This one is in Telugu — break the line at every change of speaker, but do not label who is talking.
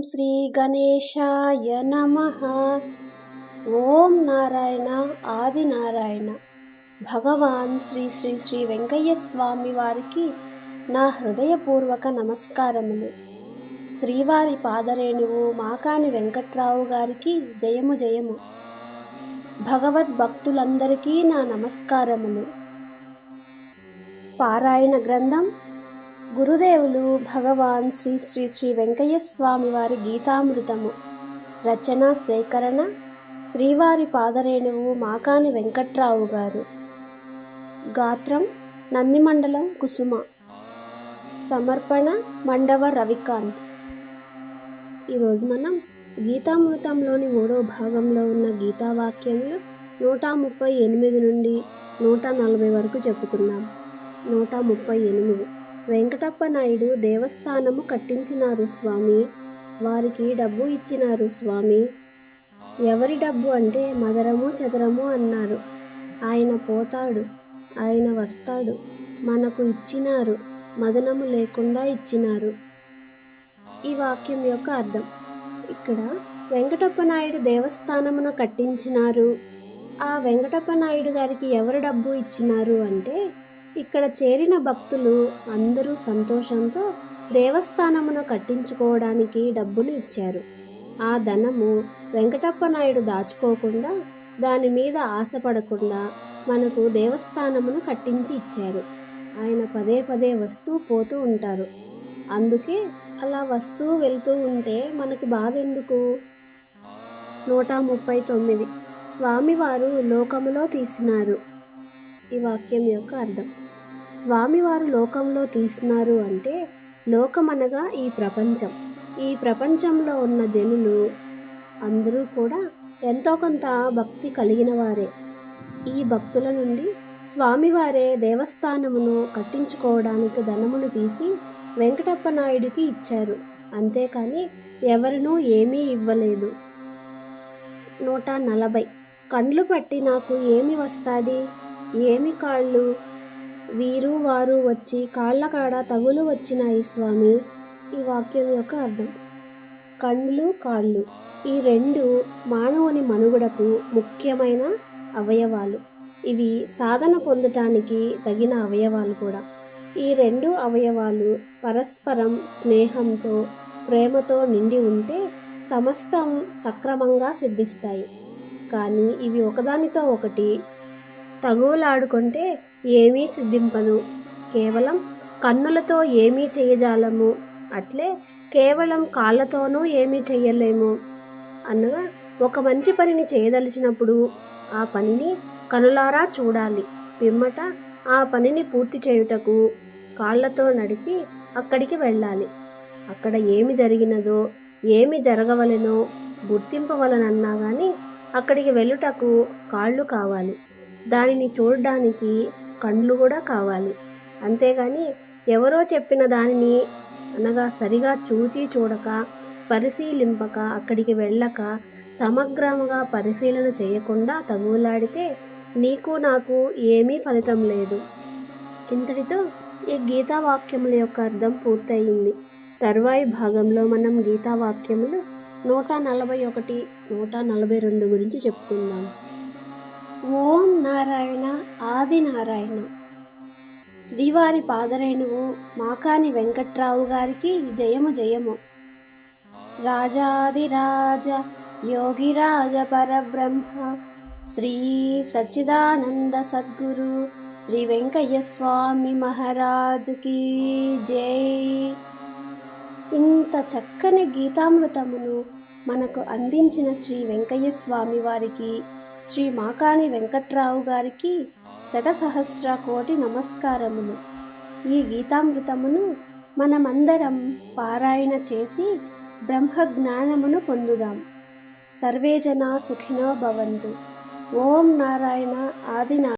శ్రీ గణేశాయ నమః. ఓం నారాయణ ఆదినారాయణ. భగవాన్ శ్రీ శ్రీ శ్రీ వెంకయ్య స్వామి వారికి నా హృదయపూర్వక నమస్కారములు. శ్రీవారి పాదరేణువు మాకాని వెంకట్రావు గారికి జయము జయము. భగవద్భక్తులందరికీ నా నమస్కారములు. పారాయణ గ్రంథం గురుదేవులు భగవాన్ శ్రీ శ్రీ శ్రీ వెంకయ్య స్వామి వారి గీతామృతము. రచన సేకరణ శ్రీవారి పాదరేణువు మాకాని వెంకట్రావు గారు. గాత్రం నందిమండలం కుసుమ. సమర్పణ మండవ రవికాంత్. ఈరోజు మనం గీతామృతంలోని 3వ భాగంలో ఉన్న గీతావాక్యములు 138 నుండి 140 వరకు చెప్పుకుందాం. 138. వెంకటప్ప నాయుడు దేవస్థానము కట్టించినారు స్వామి, వారికి డబ్బు ఇచ్చినారు స్వామి. ఎవరి డబ్బు అంటే మదరము చదరము అన్నారు. ఆయన పోతాడు, ఆయన వస్తాడు, మనకు ఇచ్చినారు, మదనము లేకుండా ఇచ్చినారు. ఈ వాక్యం యొక్క అర్థం. ఇక్కడ వెంకటప్ప నాయుడు దేవస్థానమును కట్టించినారు. ఆ వెంకటప్ప నాయుడు గారికి ఎవరు డబ్బు ఇచ్చినారు అంటే, ఇక్కడ చేరిన భక్తులు అందరూ సంతోషంతో దేవస్థానమును కట్టించుకోవడానికి డబ్బులు ఇచ్చారు. ఆ ధనము వెంకటప్ప నాయుడు దాచుకోకుండా, దాని మీద ఆశపడకుండా మనకు దేవస్థానమును కట్టించి ఇచ్చారు. ఆయన పదే పదే వస్తూ పోతూ ఉంటారు. అందుకే అలా వస్తూ వెళ్తూ ఉంటే మనకి బాధ ఎందుకు? 139. స్వామివారు లోకములో తీసినారు. ఈ వాక్యం యొక్క అర్థం. స్వామివారు లోకంలో తీసినారు అంటే, లోకమనగా ఈ ప్రపంచం. ఈ ప్రపంచంలో ఉన్న జనులు అందరూ కూడా ఎంతో కొంత భక్తి కలిగిన వారే. ఈ భక్తుల నుండి స్వామివారే దేవస్థానమును కట్టించుకోవడానికి ధనమును తీసి వెంకటప్ప నాయుడికి ఇచ్చారు. అంతేకాని ఎవరినూ ఏమీ ఇవ్వలేదు. 140. కండ్లు పట్టి నాకు ఏమి వస్తాది, ఏమి కాళ్ళు, వీరు వారు వచ్చి కాళ్ళ కాడ తగులు వచ్చినాయి స్వామి. ఈ వాక్యం యొక్క అర్థం. కండ్లు కాళ్ళు ఈ రెండు మానవుని మనుగడకు ముఖ్యమైన అవయవాలు. ఇవి సాధన పొందటానికి తగిన అవయవాలు కూడా. ఈ రెండు అవయవాలు పరస్పరం స్నేహంతో ప్రేమతో నిండి ఉంటే సమస్తం సక్రమంగా సిద్ధిస్తాయి. కానీ ఇవి ఒకదానితో ఒకటి తగువలాడుకుంటే ఏమీ సిద్ధింపదు. కేవలం కన్నులతో ఏమీ చేయజాలము, అట్లే కేవలం కాళ్ళతోనూ ఏమీ చెయ్యలేము. అనగా ఒక మంచి పనిని చేయదలిచినప్పుడు ఆ పనిని కనులారా చూడాలి. పిమ్మట ఆ పనిని పూర్తి చేయుటకు కాళ్ళతో నడిచి అక్కడికి వెళ్ళాలి. అక్కడ ఏమి జరిగినదో, ఏమి జరగవలెనో గుర్తింపవలనన్నా కానీ అక్కడికి వెళ్ళుటకు కాళ్ళు కావాలి. దానిని చూడడానికి కండ్లు కూడా కావాలి. అంతేగాని ఎవరో చెప్పిన దానిని అనగా సరిగా చూచి చూడక, పరిశీలింపక, అక్కడికి వెళ్ళక, సమగ్రముగా పరిశీలన చేయకుండా తగులాడితే నీకు నాకు ఏమీ ఫలితం లేదు. ఇంతటితో ఈ గీతావాక్యముల యొక్క అర్థం పూర్తయింది. తరువాయి భాగంలో మనం గీతావాక్యములు 141, 142 గురించి చెప్పుకుందాం. ఓం నారాయణ ఆదినారాయణ. శ్రీవారి పాదరేణువు మాకాని వెంకట్రావు గారికి జయము జయము. రాజాదిరాజ యోగిరాజ పరబ్రహ్మ శ్రీ సచ్చిదానంద సద్గురు శ్రీ వెంకయ్య స్వామి మహారాజుకి జై. ఇంత చక్కని గీతామృతమును మనకు అందించిన శ్రీ వెంకయ్య స్వామి వారికి, శ్రీ మాకాని వెంకట్రావు గారికి శతసహస్ర కోటి నమస్కారములు. ఈ గీతామృతమును మనమందరం పారాయణ చేసి బ్రహ్మజ్ఞానమును పొందుదాం. సర్వే జనా సుఖినో భవంతు. ఓం నారాయణ ఆదినారాయణ.